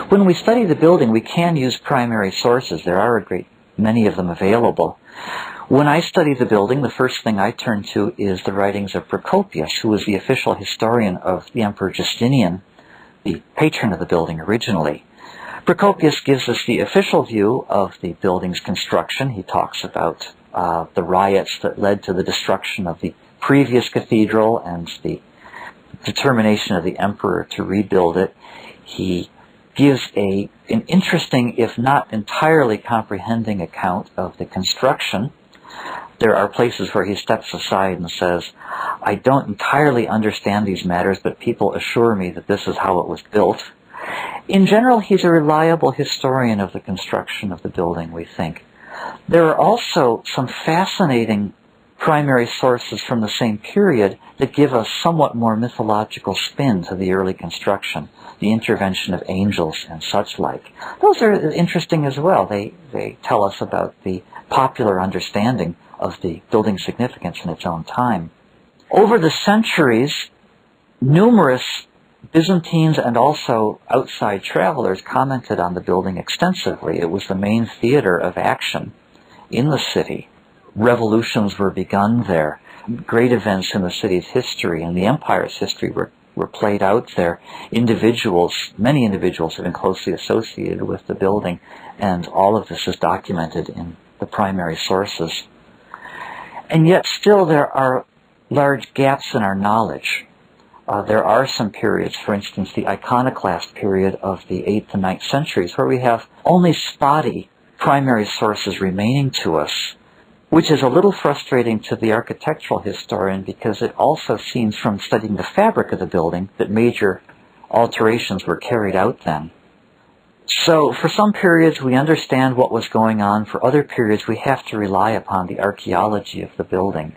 When we study the building, we can use primary sources. There are a great many of them available. When I study the building, the first thing I turn to is the writings of Procopius, who was the official historian of the Emperor Justinian, the patron of the building originally. Procopius gives us the official view of the building's construction. He talks about the riots that led to the destruction of the previous cathedral and the determination of the emperor to rebuild it. He gives an interesting, if not entirely comprehending account of the construction. There are places where he steps aside and says, I don't entirely understand these matters, but people assure me that this is how it was built. In general, he's a reliable historian of the construction of the building, we think. There are also some fascinating primary sources from the same period that give us somewhat more mythological spin to the early construction, the intervention of angels and such like. Those are interesting as well. They tell us about the popular understanding of the building's significance in its own time. Over the centuries, numerous Byzantines and also outside travelers commented on the building extensively. It was the main theater of action in the city. Revolutions were begun there. Great events in the city's history and the empire's history were played out there. Many individuals have been closely associated with the building, and all of this is documented in the primary sources. And yet still there are large gaps in our knowledge. There are some periods, for instance, the iconoclast period of the 8th and 9th centuries, where we have only spotty primary sources remaining to us, which is a little frustrating to the architectural historian because it also seems from studying the fabric of the building that major alterations were carried out then. So for some periods we understand what was going on. For other periods we have to rely upon the archaeology of the building.